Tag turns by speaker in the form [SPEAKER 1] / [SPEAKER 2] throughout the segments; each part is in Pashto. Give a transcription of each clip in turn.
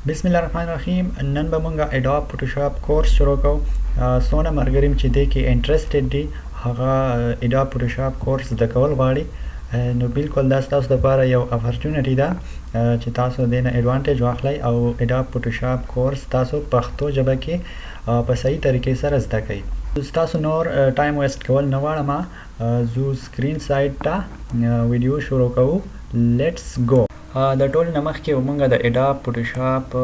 [SPEAKER 1] بسم الله الرحمن الرحیم. نن به مونږه اډوب فوټوشاپ کورس شروع کوو. څونه ملګري چې دې کې انټرسټډ دي هغه اډوب فوټوشاپ کورس زده کول غواړي، نو بالکل دا ستاسو لپاره یو اپورچونټی ده چې تاسو دې نه ایډوانټیج واخلئ او اډوب فوټوشاپ کورس تاسو پښتو ژبه کې په صحیح طریقې سره زده کړئ. تاسو نور ټایم ویسټ کول نه غواړم، زو سکرین سایډ ته ویډیو شروع کوو. لیټس گو. د ټول نه مخکې موږ د اډوب فوټوشاپ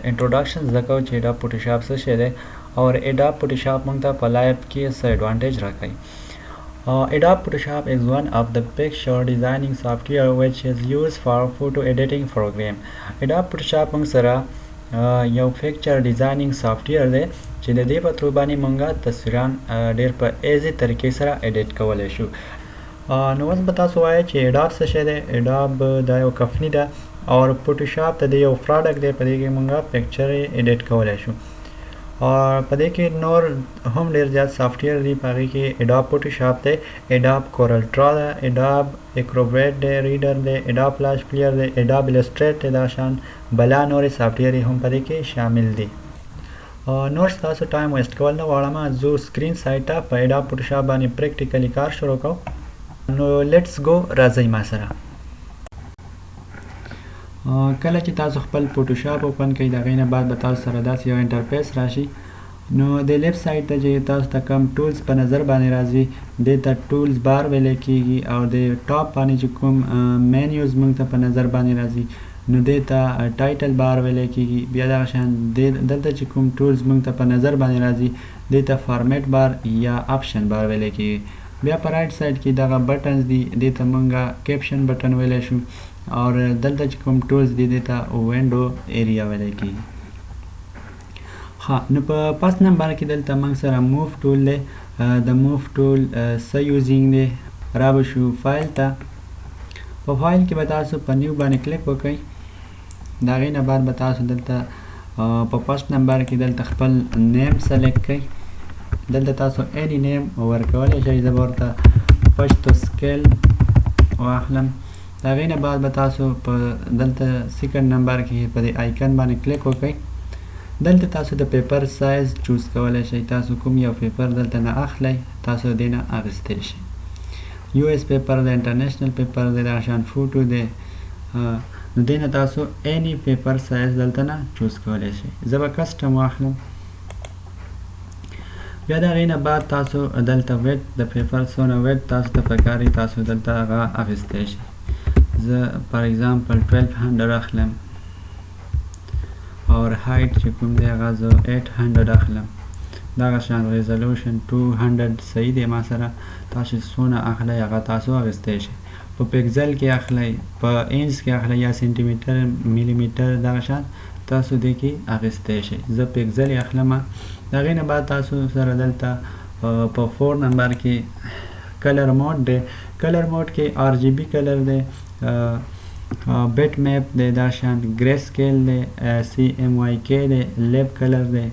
[SPEAKER 1] انټروډکشن زده کوو چې اډوب فوټوشاپ څه شی دی او اډوب فوټوشاپ موږ ته په لایف کې څه ایډوانټیج راکوي. Adobe Photoshop is one of the picture designing software which is used for photo editing program. Adobe Photoshop موږ سره یو picture designing software دی چې د دې په تھرو باندې موږ تصویران ډېر په ایزي طریقې سره ایډیټ کولی شو. نو اوس به تاسو وایئ چې اډوب څه شی دی. اډوب دا یو کمپني ده او فوټوشاپ د دې یو پروډکټ دی، په دې کې موږ پکچر ایډیټ کولی شو. په دې کې نور هم ډېر زیات سافټویر دي، په هغې کې اډوب فوټوشاپ دی، اډوب کورل ډرا ده، اډوب اکروبیټ دی، ریډر دی، اډوب فلاش پلیر دی، اډوب السټریټ دی، دا شان بلا نورې سافټویر هم په دې کې شامل دي. نور ستاسو ټایم ویسټ کول نه غواړم، زه سکرین سایډ ته په اډوب فوټوشاپ باندې پریکټیکلي کار شروع کوم. نو لیټس گو، راځئ ما سره. کله چې تاسو خپل فوټوشاپ اوپن کړئ د هغې نه بعد به تاسو سره داسې یو انټرفیس راشي. نو د لیفټ سایډ ته چې تاسو ته کوم ټولز په نظر باندې راځي دې ته ټولز بار ویلی کېږي، او د ټاپ باندې چې کوم مینیوز موږ ته په نظر باندې راځي نو دې ته ټایټل بار ویلی کېږي. بیا دغه شان دلته چې کوم ټولز موږ ته په نظر باندې راځي دې ته فارمیټ بار یا آپشن بار ویلی کېږي. بیا په رایټ سایډ کې دغه بټنز دي، دې ته موږ کیپشن بټن ویلی شو، او دلته چې کوم ټولز دي دې ته وینډو ایریا ویلی کېږي. نو په پس نمبر کې دلته موږ سره موف ټول دی. د موف ټول څه یوزینګ دی، را به شو فایل ته. په فایل کې به تاسو په نیو باندې کلیک وکړئ. د هغې نه بعد به تاسو دلته په فسټ نمبر کې دلته خپل نیم سلیکټ کړئ. دلته تاسو اینی نیم ورکولی شئ. زه به ورته پشتو سکیل واخلم. د هغې نه بعد به تاسو په دلته سیکنډ نمبر کې په دې آیکن باندې کلیک وکړئ. دلته تاسو د پیپر سایز چوز کولی شئ. تاسو کوم یو پیپر دلته نه اخلئ تاسو دې نه اخیستی شئ. یو ایس پیپر دی، انټرنیشنل پیپر دی، دغه شان فوټو دی. نو دې نه تاسو اینی پیپر سایز دلته نه چوز کولی شئ. زه به کسټم واخلم. بیا د هغې نه بعد تاسو دلته ویډ د پیپر څونه ویډ تاسو ته پکار وي تاسو دلته هغه اخیستی شئ. زه پر ایگزامپل 1200 اخلم، اور هایټ چې کوم دی هغه زه 800 اخلم. دغه شان ریزولوشن 200 صحیح دی ما سره. تاسو څونه اخلئ هغه تاسو اخیستی شئ. په پکزل کې اخلئ، په انچ کې اخلئ یا سینټي میټر میلی میټر، دغه شان تاسو دې کې اخیستی شئ. زه پکزل یې اخلم. د هغې نه بعد تاسو سره دلته په 4 نمبر کې کلر موډ دی. کلر موډ کې آر جی بي کلر دی، بیٹ میپ دی، دا شان ګری سکیل دی، سی ایم وائی کې دی، لیب کلر دی.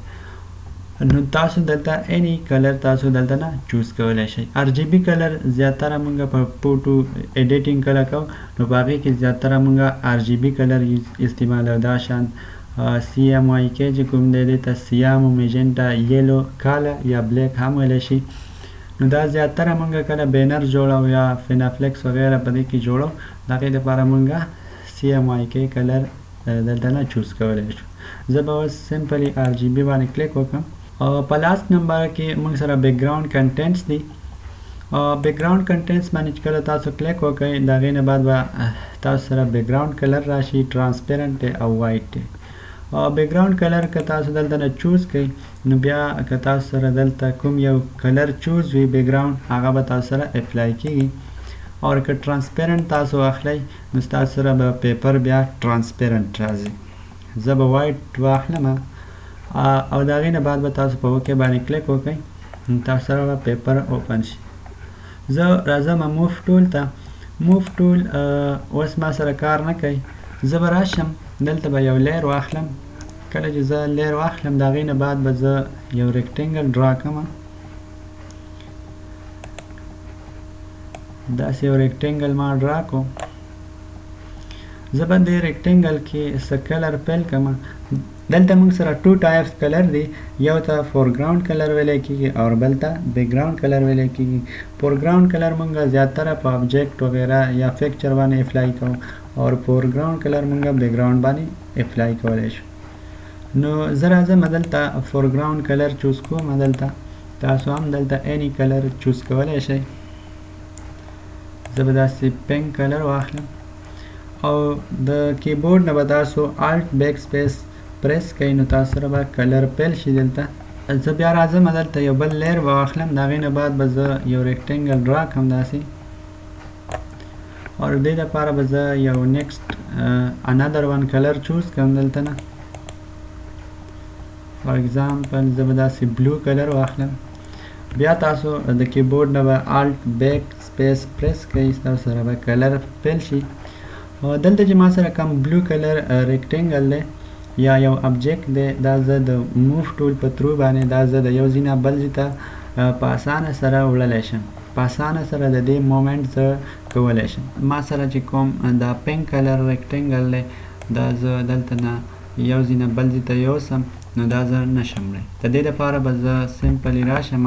[SPEAKER 1] نو تاسو دلته اینی کلر تاسو دلته نه چوز کولی شئ. آر جی بي کلر زیاتره موږ په فوټو ایډیټینګ کله کوو نو په هغې کې زیاتره موږ آر جی بي کلر استعمالوو. دا شان سی ایم وائی کې چې کوم دی دې ته سیامو، میجنټا، یلو، کاله یا بلیک هم ویلی شي. نو دا زیاتره موږ کله بینر جوړو یا فینافلیکس وغیره په دې کې جوړو، د هغې دپاره موږ سی ایم وائی کې کلر دلته نه چوز کولی شو. زه به اوس سمپلي آر جی بي باندې کلیک وکړم. په لاست نمبر کې موږ سره بیکګراوند کنټینټس دي. بیکګراوند کنټینټس باندې چې کله تاسو کلیک وکړئ د هغې نه بعد به تاسو سره بیکګراوند کلر راشي، ټرانسپیرنټ دی او وایټ دی. بیکګراوند کلر که تاسو دلته نه چوز کړئ نو بیا که تاسو سره دلته کوم یو کلر چوز وي بیکګراوند هغه به تاسو سره اپلای کېږي. او که ټرانسپیرنټ تاسو اخلئ نو ستاسو سره به پیپر بیا ټرانسپیرنټ راځي. زه به وایټ واخلم او د هغې نه بعد به تاسو په اوکې باندې کلیک وکړئ، تاسو سره به پیپر اوپن شي. زه راځم موف ټول ته. موف ټول اوس ما سره کار نه کوي. زه به راشم دلته به یو لیر واخلم. کله چې زه لیر واخلم د هغې نه بعد به زه یو ریکټینګل ډرا کړم. داسې یو ریکټینګل ما ډرا کړو. زه به د ریکټینګل کې څه کلر پیل کړم. دلته موږ سره ټو ټایپس کلر دی، یو ته فورګراوند کلر ویلی کېږي او بل ته بیکګراوند کلر ویلی کېږي. فورګراوند کلر موږ زیاتره په آبجیکټ وغیره یا فکچر باندې اپلای کوو او فورګراوند کلر موږ بیکګراوند باندې اپلای کولی شو. نو زه راځم دلته فورګراوند کلر چوز کوم. دلته تاسو هم دلته اینی کلر چوز کولی شئ. زه به داسې پینک کلر واخلم او د کیبورډ نه به تاسو الټ بیک سپیس پریس کوئ نو تاسو سره به کلر پیل شي. دلته زه بیا راځم دلته یو بل لیر به واخلم، د هغې نه بعد به زه یو ریکټینګل ډرا کړم داسې، او د دې دپاره به زه یو نیکسټ انادر ون کلر چوز کړم. دلته نه فار ایگزامپل زه به داسې بلو کلر واخلم. بیا تاسو د کیبورډ نه به الټ بیک سپیس پریس کوئ، تاسو سره به کلر پیل شي. دلته چې ما سره کوم بلو کلر ریکټینګل دی یا یو ابجیکټ دی، دا زه د موف ټول په ترو باندې دا زه د یو ځای نه بل ځای ته په اسانه سره وړلی شم، په اسانه سره د دې مومنټ زه کولی شم. ما سره چې کوم دا پینک کلر ریکټینګل دی، دا زه دلته نه یو ځای نه بل ځای ته یوسم نو دا زه نشم وړی. د دې دپاره به زه سمپلی راشم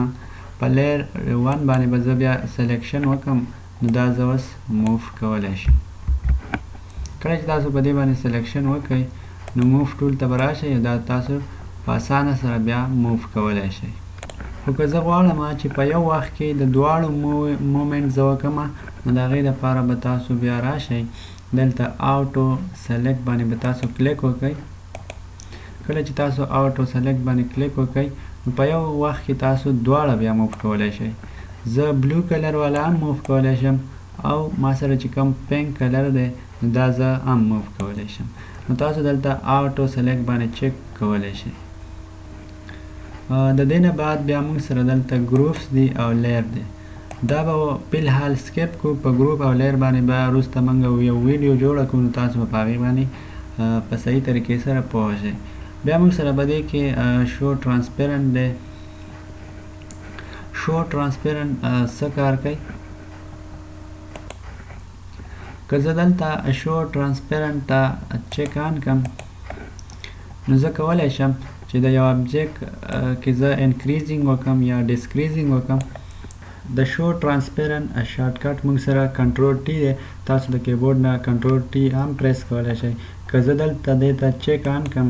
[SPEAKER 1] په لیر ون باندې به زه بیا سلیکشن وکړم نو دا زه اوس موف کولی شم. کله چې تاسو په دې باندې سلیکشن وکړئ نو موف ټول ته به راشئ، دا تاسو په اسانه سره بیا موف کولی شئ. خو که زه غواړم چې په یو وخت کې د دواړو مومنټ زه وکړم نو د هغې دپاره به تاسو بیا راشئ دلته آوټو سلیکټ باندې به تاسو کلیک وکړئ. کله چې تاسو آوټو سلیکټ باندې کلیک وکړئ نو په یو وخت کې تاسو دواړه بیا موف کولی شئ. زه بلو کلر والا هم موف کولی شم او ما سره چې کوم پینک کلر دی دا زه هم موف کولی شم. نو تاسو دلته آوټو سلیکټ باندې چک کولی شئ. د دې نه بعد بیا موږ سره دلته ګروپس دی او لیر دی. دا به فلحال سکیپ کو، په ګروپ او لیر باندې به وروسته موږ یو ویډیو جوړه کړو نو تاسو به په هغې باندې په صحیح طریقې سره پوه شئ. بیا موږ سره به دې کې شو ټرانسپیرنټ دی. شو ټرانسپیرنټ څه کار کوي؟ که زه دلته شو ټرانسپیرنټ ته چک آن کړم نو زه کولی شم چې د یو ابجیکټ کې زه انکریزینګ وکړم یا ډسکریزینګ وکړم. د شو ټرانسپیرنټ شارټ کټ موږ سره کنټرول ټي دی، تاسو د کیبورډ نه کنټرول ټي هم پریس کولی شئ. که زه دلته دې ته چک آن کړم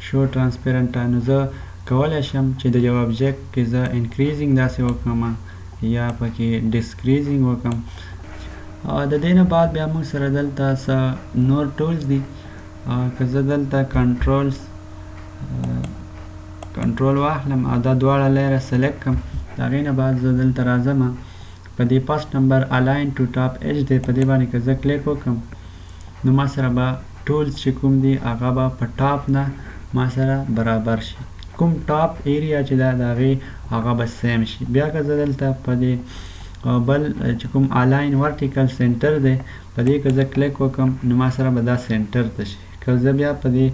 [SPEAKER 1] شو ټرانسپیرنټ ته نو زه کولی شم چې د یو ابجیکټ کې زه انکریزینګ داسې وکړم یا پکې ډسکریزینګ وکړم. د دې نه بعد بیا موږ سره دلته څه نور ټولز دي. که زه دلته کنټرول واخلم او دا دواړه لیره سلیکټ کړم، د هغې نه بعد زه دلته راځم په دې فسټ نمبر الاین ټو ټاپ ایج دی، په دې باندې که زه کلیک وکړم نو ما سره به ټولز چې کوم دي هغه به په ټاپ نه ما سره برابر شي. کوم ټاپ ایریا چې دا د هغې هغه به سیم شي. بیا که زه دلته په دې بل چې کوم الاین ورټیکل سنټر دی په دې که زه کلیک وکړم نو ما سره به دا سنټر ته شي. که زه بیا په دې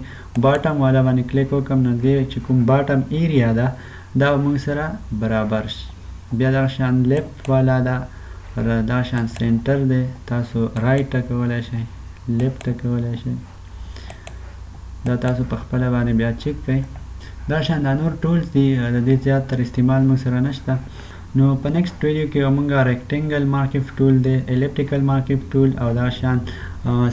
[SPEAKER 1] باټم والا باندې کلیک وکړم نو دې چې کوم باټم ایریا ده دا به موږ سره برابر شي. بیا دغه شان لیفت والا ده، دا شان سنټر دی، تاسو رایټ ته کولی شئ، لیفت ته کولی شئ. دا تاسو په خپله باندې بیا چک کړئ. دا شان دا نور ټولز دي، د دې زیات تر استعمال موږ سره نشته. نو په نیکسټ ویډیو کې موږ ریکټینګل مارکیف ټول دی، الیپټیکل مارکیف ټول او دا شان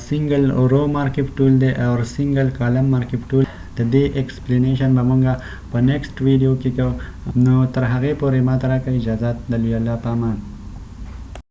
[SPEAKER 1] سنګل رو مارکیف ټول دی او سنګل کالم مارکیف ټول. د دې ایکسپلینیشن به موږ په نیکسټ ویډیو کې کوو. نو تر هغې پورې ما ته راکړئ اجازت. د لوی الله په امان.